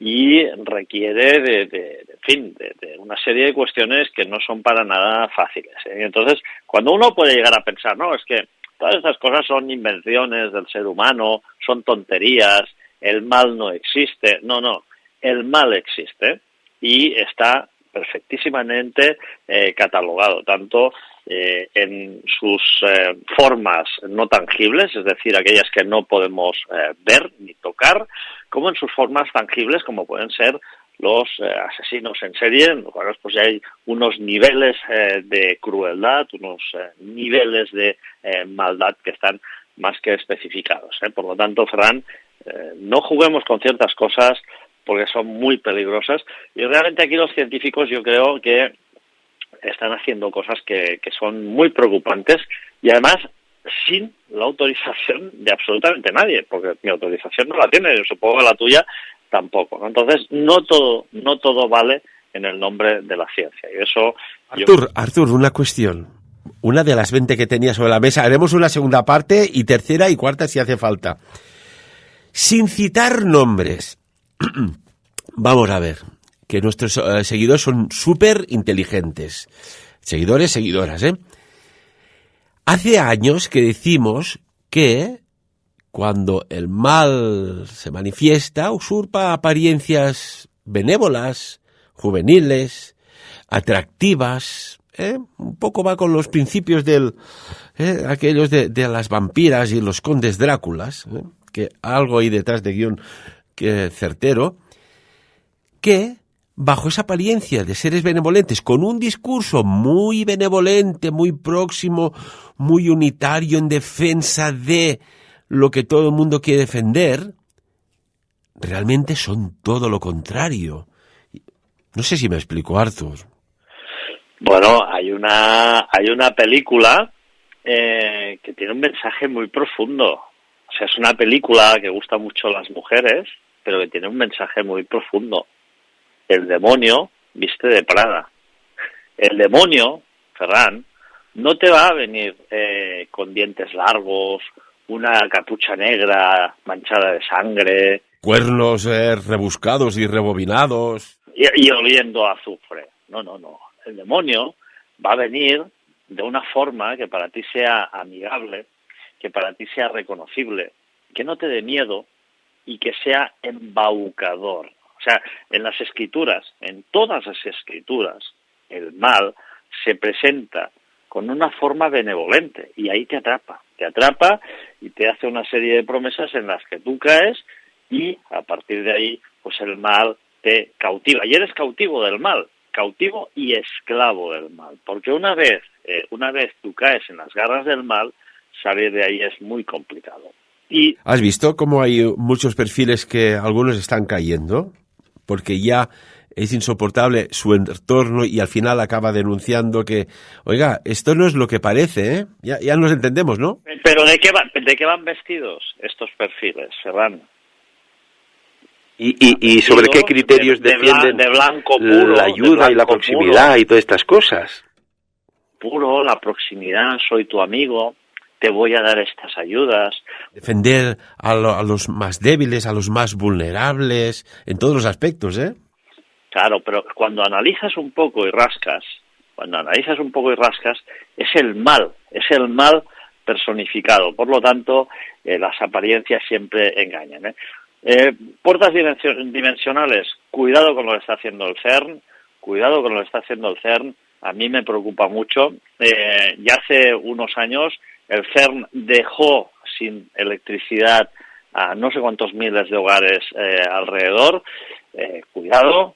y requiere de una serie de cuestiones que no son para nada fáciles, ¿eh? Entonces, cuando uno puede llegar a pensar, no, es que todas estas cosas son invenciones del ser humano, son tonterías, el mal no existe. No, el mal existe y está perfectísimamente catalogado, tanto en sus formas no tangibles, es decir, aquellas que no podemos ver ni tocar, como en sus formas tangibles, como pueden ser los asesinos en serie, en los cuales pues ya hay unos niveles de crueldad, unos niveles de maldad que están más que especificados, ¿eh? Por lo tanto, Ferran, no juguemos con ciertas cosas porque son muy peligrosas, y realmente aquí los científicos yo creo que están haciendo cosas que son muy preocupantes, y además sin la autorización de absolutamente nadie, porque mi autorización no la tiene, yo supongo que la tuya tampoco, ¿no? Entonces, no todo vale en el nombre de la ciencia. Y eso... Artur, una cuestión. Una de las 20 que tenía sobre la mesa. Haremos una segunda parte y tercera y cuarta si hace falta. Sin citar nombres. Vamos a ver, que nuestros seguidores son súper inteligentes. Seguidores, seguidoras, ¿eh? Hace años que decimos que cuando el mal se manifiesta, usurpa apariencias benévolas, juveniles, atractivas, un poco va con los principios aquellos de las vampiras y los condes Dráculas, que algo hay detrás de guión que certero, que bajo esa apariencia de seres benevolentes, con un discurso muy benevolente, muy próximo, muy unitario en defensa de lo que todo el mundo quiere defender, realmente son todo lo contrario. No sé si me explico, Artur. Bueno, hay una película que tiene un mensaje muy profundo. O sea, es una película que gusta mucho a las mujeres, pero que tiene un mensaje muy profundo. El demonio viste de Prada. El demonio, Ferran, no te va a venir con dientes largos, una capucha negra manchada de sangre, cuernos rebuscados y rebobinados y oliendo a azufre. No. El demonio va a venir de una forma que para ti sea amigable, que para ti sea reconocible, que no te dé miedo y que sea embaucador. O sea, en las escrituras, en todas las escrituras, el mal se presenta con una forma benevolente y ahí te atrapa y te hace una serie de promesas en las que tú caes y a partir de ahí pues el mal te cautiva y eres cautivo del mal, cautivo y esclavo del mal, porque una vez tú caes en las garras del mal, salir de ahí es muy complicado. Y ¿has visto cómo hay muchos perfiles que algunos están cayendo? Porque ya es insoportable su entorno y al final acaba denunciando que, oiga, esto no es lo que parece, ¿eh? Ya nos entendemos, ¿no? Pero ¿de qué van vestidos estos perfiles, Ferran? ¿Y sobre qué criterios defienden de blanco puro, la ayuda y la proximidad puro, y todas estas cosas? Puro, la proximidad, soy tu amigo, te voy a dar estas ayudas. Defender a los más débiles, a los más vulnerables, en todos los aspectos, ¿eh? Claro, pero cuando analizas un poco y rascas, es el mal personificado. Por lo tanto, las apariencias siempre engañan, ¿eh? Puertas dimensionales, cuidado con lo que está haciendo el CERN, a mí me preocupa mucho. Ya hace unos años el CERN dejó sin electricidad a no sé cuántos miles de hogares alrededor. Cuidado,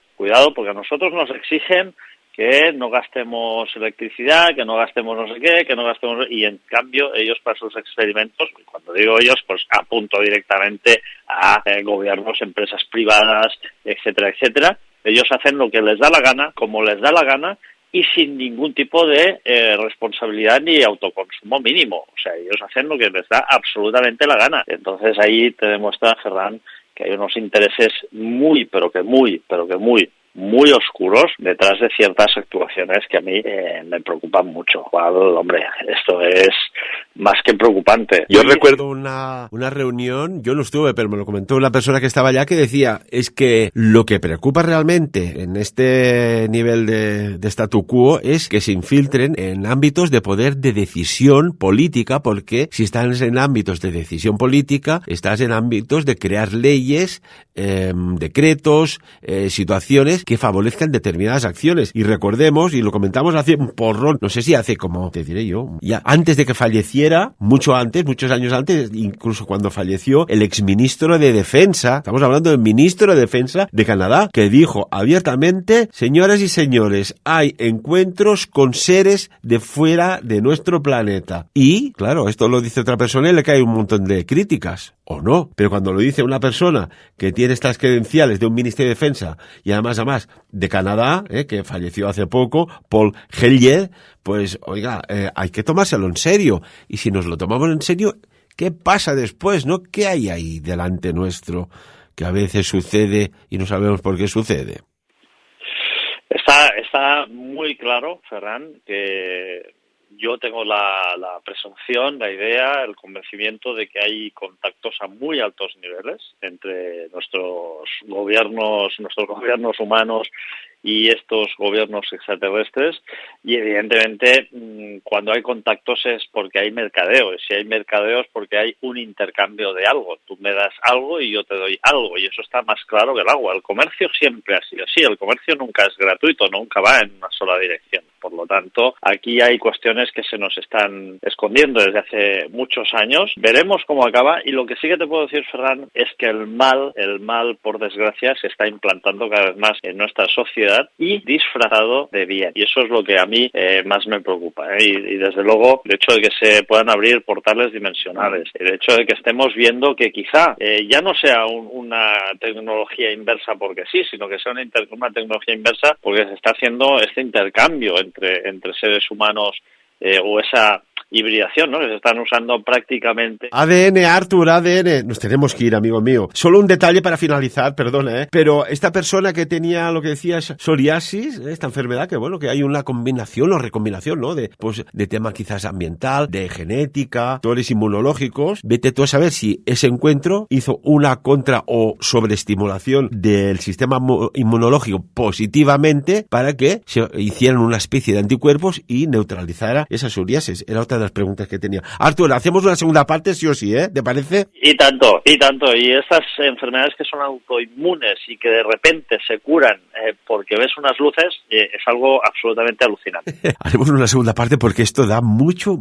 porque a nosotros nos exigen que no gastemos electricidad, que no gastemos no sé qué, que no gastemos... Y en cambio ellos para sus experimentos, cuando digo ellos, pues apunto directamente a gobiernos, empresas privadas, etcétera, etcétera. Ellos hacen lo que les da la gana, como les da la gana, y sin ningún tipo de responsabilidad ni autoconsumo mínimo. O sea, ellos hacen lo que les da absolutamente la gana. Entonces ahí te demuestra, Ferran, que hay unos intereses muy oscuros detrás de ciertas actuaciones que a mí me preocupan mucho. Cual, hombre, esto es más que preocupante. Yo recuerdo una reunión, yo no estuve, pero me lo comentó una persona que estaba allá, que decía, es que lo que preocupa realmente en este nivel de statu quo es que se infiltren en ámbitos de poder de decisión política, porque si estás en ámbitos de decisión política, estás en ámbitos de crear leyes, decretos, situaciones que favorezcan determinadas acciones. Y recordemos, y lo comentamos hace un porrón, no sé si hace como, te diré yo, ya antes de que falleciera, mucho antes, muchos años antes, incluso cuando falleció el exministro de Defensa, estamos hablando del ministro de Defensa de Canadá, que dijo abiertamente, señoras y señores, hay encuentros con seres de fuera de nuestro planeta. Y, claro, esto lo dice otra persona y le cae un montón de críticas. O no, pero cuando lo dice una persona que tiene estas credenciales de un Ministerio de Defensa y además de Canadá, que falleció hace poco, Paul Hellyer, pues oiga, hay que tomárselo en serio. Y si nos lo tomamos en serio, ¿qué pasa después, no? ¿Qué hay ahí delante nuestro que a veces sucede y no sabemos por qué sucede? Está muy claro, Ferran, que yo tengo la presunción, la idea, el convencimiento de que hay contactos a muy altos niveles entre nuestros gobiernos humanos y estos gobiernos extraterrestres, y evidentemente cuando hay contactos es porque hay mercadeo, y si hay mercadeo es porque hay un intercambio de algo. Tú me das algo y yo te doy algo, y eso está más claro que el agua. El comercio siempre ha sido así, el comercio nunca es gratuito, nunca va en una sola dirección. Por lo tanto, aquí hay cuestiones que se nos están escondiendo desde hace muchos años. Veremos cómo acaba, y lo que sí que te puedo decir, Ferran, es que el mal, por desgracia, se está implantando cada vez más en nuestra sociedad y disfrazado de bien. Y eso es lo que a mí más me preocupa. Y desde luego, el hecho de que se puedan abrir portales dimensionales, el hecho de que estemos viendo que quizá ya no sea una tecnología inversa porque sí, sino que sea una tecnología inversa porque se está haciendo este intercambio entre seres humanos o esa hibridación, ¿no? Que se están usando prácticamente. ADN, Artur, ADN. Nos tenemos que ir, amigo mío. Solo un detalle para finalizar, perdona, pero esta persona que tenía lo que decías, psoriasis, esta enfermedad, que bueno, que hay una combinación o recombinación, ¿no? De tema quizás ambiental, de genética, factores inmunológicos. Vete tú a saber si ese encuentro hizo una contra o sobreestimulación del sistema inmunológico positivamente para que se hicieran una especie de anticuerpos y neutralizara esa psoriasis. Era otra de las preguntas que tenía. Artur, hacemos una segunda parte sí o sí, ¿te parece? Y tanto. Y estas enfermedades que son autoinmunes y que de repente se curan porque ves unas luces, es algo absolutamente alucinante. Haremos una segunda parte porque esto da mucho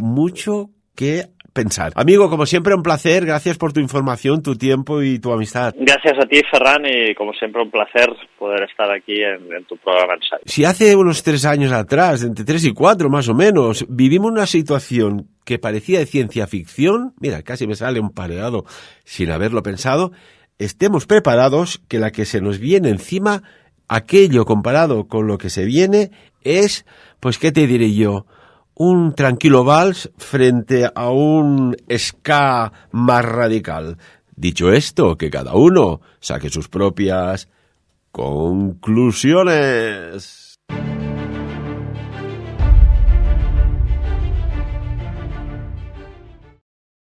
que pensar. Amigo, como siempre, un placer. Gracias por tu información, tu tiempo y tu amistad. Gracias a ti, Ferran, y como siempre, un placer poder estar aquí en tu programa Ensayo. Si hace unos 3 años atrás, entre 3 y 4 más o menos, vivimos una situación que parecía de ciencia ficción, mira, casi me sale un pareado sin haberlo pensado, estemos preparados que la que se nos viene encima, aquello comparado con lo que se viene, es, pues, ¿qué te diré yo?, un tranquilo vals frente a un ska más radical. Dicho esto, que cada uno saque sus propias conclusiones.